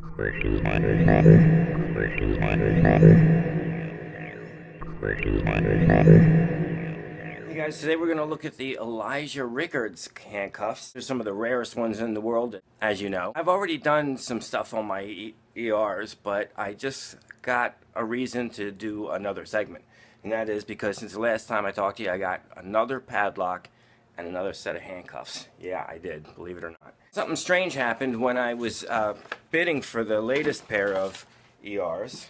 Hey guys, today we're going to look at the Elijah Rickards handcuffs. They're some of the rarest ones in the world, as you know. I've already done some stuff on my ERs, but I just got a reason to do another segment. And that is because since the last time I talked to you, I got another padlock and another set of handcuffs. Yeah, I did, believe it or not. Something strange happened when I was bidding for the latest pair of ERs.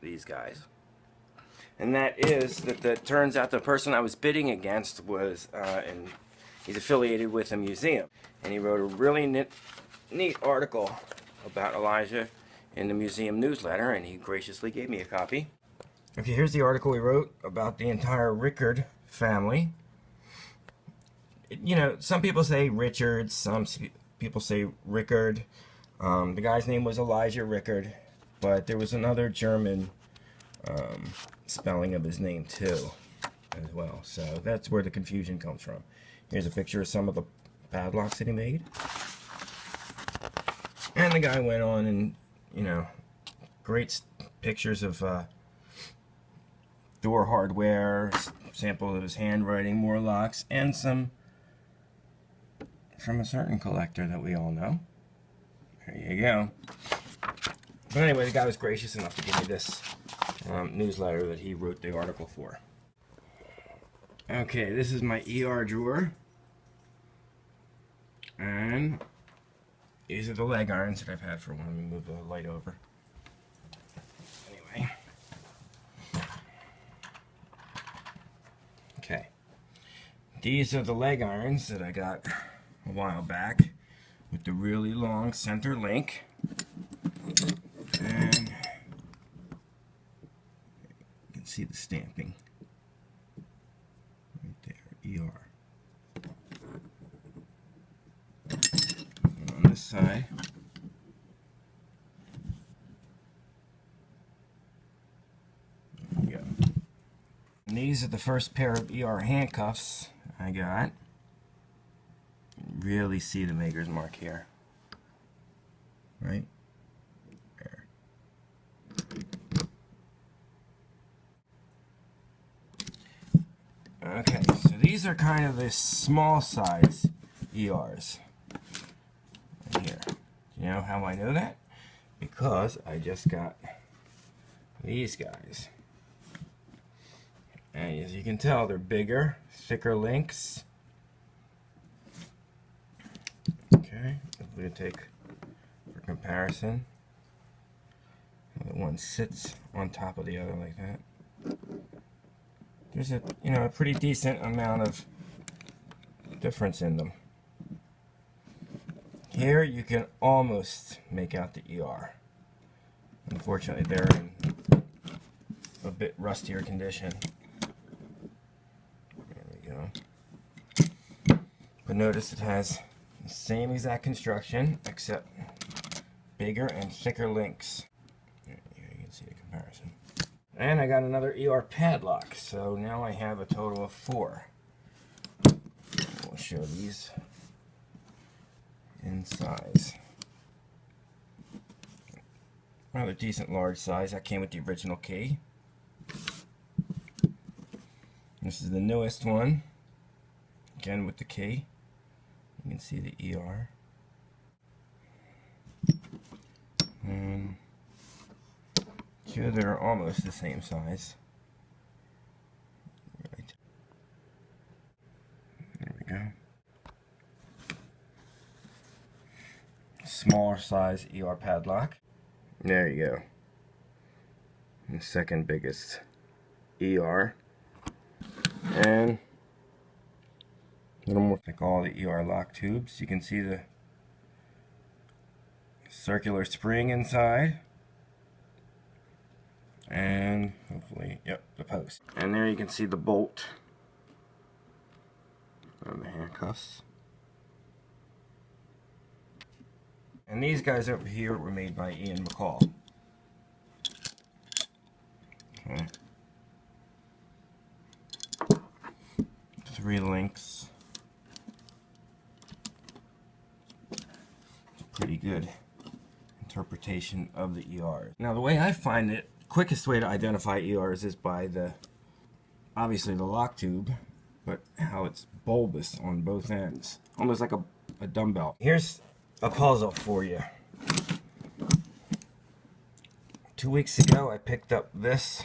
These guys. And that is that it turns out the person I was bidding against was, and he's affiliated with a museum. And he wrote a really neat article about Elijah in the museum newsletter, and he graciously gave me a copy. Okay, here's the article he wrote about the entire Rickard family. You know, some people say Richards, some people say Rickard. The guy's name was Elijah Rickard, but there was another German spelling of his name too as well, so that's where the confusion comes from. Here's a picture of some of the padlocks that he made, and the guy went on and, you know, great pictures of door hardware, sample of his handwriting, more locks, and some from a certain collector that we all know. There you go. But anyway, the guy was gracious enough to give me this newsletter that he wrote the article for. Okay, this is my ER drawer. And these are the leg irons that I've had for when we move the light over. Anyway. Okay. These are the leg irons that I got a while back with the really long center link. And you can see the stamping right there, ER. And on this side, there we go. And these are the first pair of ER handcuffs I got. Really see the maker's mark here, right? There. Okay, so these are kind of the small size ERs right here. You know how I know that? Because I just got these guys. And as you can tell, they're bigger, thicker links. Okay, I'm going to take for comparison. One sits on top of the other like that. There's a pretty decent amount of difference in them. Here you can almost make out the ER. Unfortunately, they're in a bit rustier condition. There we go. But notice it has the same exact construction, except bigger and thicker links. Here you can see the comparison. And I got another ER padlock, so now I have a total of 4. We'll show these in size. Rather decent large size. That came with the original key. This is the newest one, again with the key. You can see the ER. And two that are almost the same size. Right. There we go. Smaller size ER padlock. There you go. And the second biggest ER. And a little more like all the ER lock tubes. You can see the circular spring inside. And hopefully, yep, the post. And there you can see the bolt of the handcuffs. And these guys over here were made by Ian McCall. Okay. 3 links. pretty good interpretation of the ER. Now the way I find it, quickest way to identify ERs is by obviously the lock tube, but how it's bulbous on both ends. Almost like a dumbbell. Here's a puzzle for you. 2 weeks ago I picked up this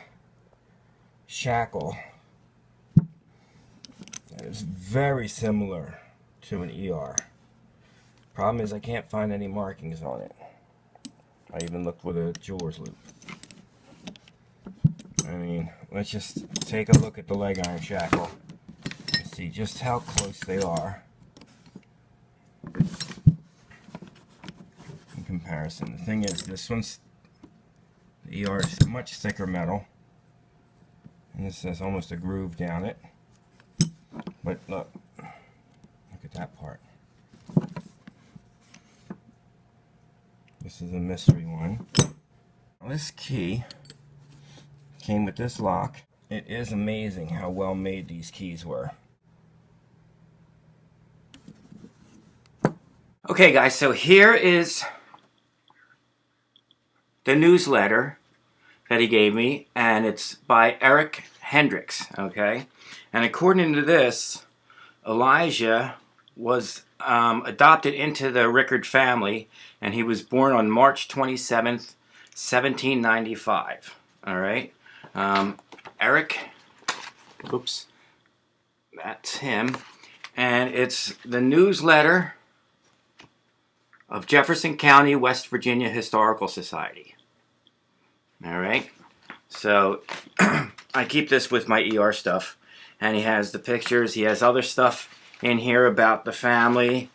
shackle. It's very similar to an ER. Problem is I can't find any markings on it. I even looked with a jeweler's loop. I mean, let's just take a look at the leg iron shackle and see just how close they are in comparison. The thing is, this one's, the ER is much thicker metal, and this has almost a groove down it. But look at that part. This is a mystery one. This key came with this lock. It is amazing how well made these keys were. Okay guys, so here is the newsletter that he gave me, and it's by Eric Hendricks, okay? And according to this, Elijah was adopted into the Rickard family, and he was born on March 27th, 1795. All right, Eric, oops, that's him, and it's the newsletter of Jefferson County, West Virginia Historical Society. All right, so I keep this with my ER stuff, and he has the pictures. He has other stuff in here about the family,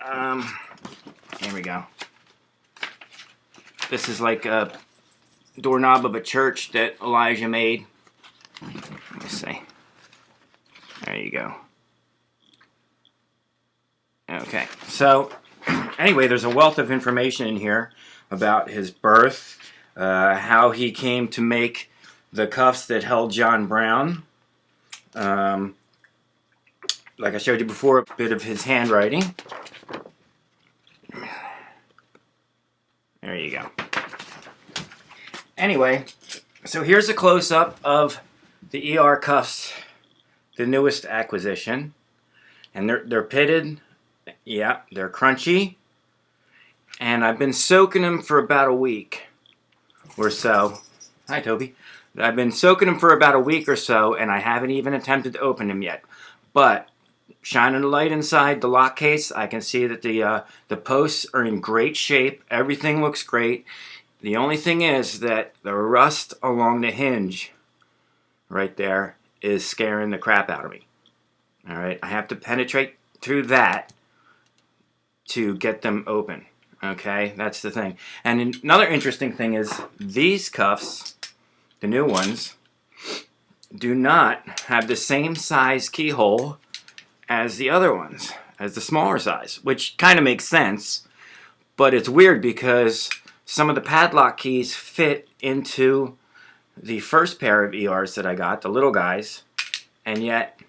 and here we go. This is like a doorknob of a church that Elijah made. Let me see. There you go. Okay, so anyway, there's a wealth of information in here about his birth, how he came to make the cuffs that held John Brown. Like I showed you before, a bit of his handwriting. There you go. Anyway, so here's a close-up of the ER cuffs, the newest acquisition. And they're pitted. Yeah, they're crunchy. And I've been soaking them for about a week or so. Hi, Toby. I've been soaking them for about a week or so, and I haven't even attempted to open them yet. But shining the light inside the lock case, I can see that the posts are in great shape. Everything looks great. The only thing is that the rust along the hinge right there is scaring the crap out of me. All right, I have to penetrate through that to get them open. Okay, that's the thing. And another interesting thing is these cuffs, the new ones, do not have the same size keyhole as the other ones, as the smaller size, which kind of makes sense, but it's weird because some of the padlock keys fit into the first pair of ERs that I got, the little guys, and yet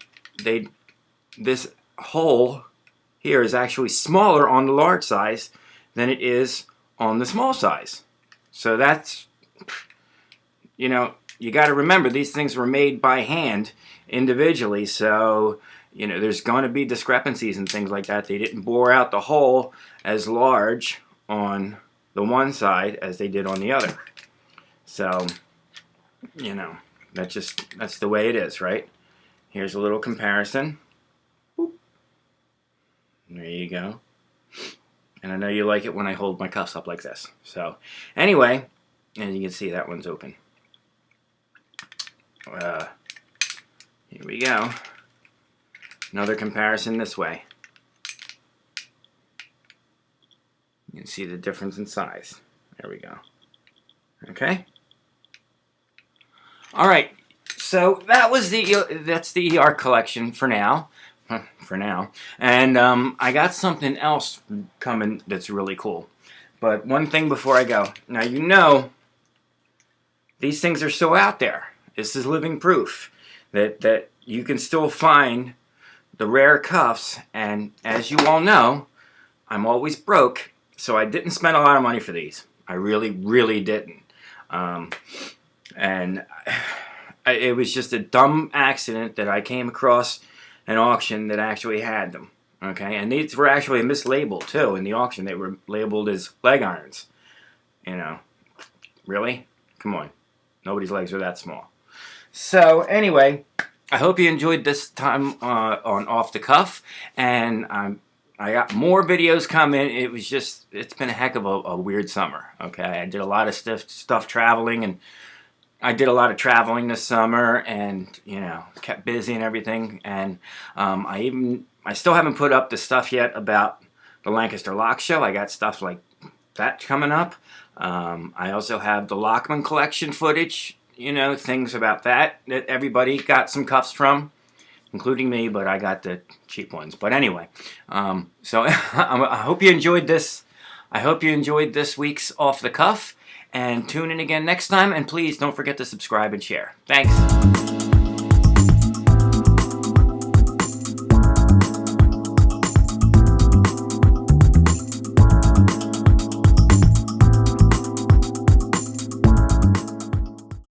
this hole here is actually smaller on the large size than it is on the small size. So that's, you know, you got to remember these things were made by hand individually, so you know there's going to be discrepancies and things like that. They didn't bore out the hole as large on the one side as they did on the other. So, you know, that's the way it is, right? Here's a little comparison. There you go. And I know you like it when I hold my cuffs up like this. So, anyway, as you can see, that one's open. Here we go. Another comparison this way. You can see the difference in size. There we go. Okay. All right. So that was that's the ER collection for now. For now. And I got something else coming that's really cool. But one thing before I go. Now you know these things are still out there. This is living proof that you can still find the rare cuffs, and as you all know, I'm always broke, so I didn't spend a lot of money for these. I really, really didn't. And it was just a dumb accident that I came across an auction that actually had them. Okay, and these were actually mislabeled too in the auction. They were labeled as leg irons. You know, really? Come on, nobody's legs are that small. So anyway, I hope you enjoyed this time on Off the Cuff, and I got more videos coming. It's been a heck of a weird summer. Okay, I did a lot of stuff traveling, and I did a lot of traveling this summer, and you know, kept busy and everything. And I still haven't put up the stuff yet about the Lancaster Lock Show. I got stuff like that coming up. I also have the Lockman collection footage. You know, things about that everybody got some cuffs from, including me, but I got the cheap ones. But anyway, so I hope you enjoyed this. I hope you enjoyed this week's Off the Cuff. And tune in again next time. And please don't forget to subscribe and share. Thanks.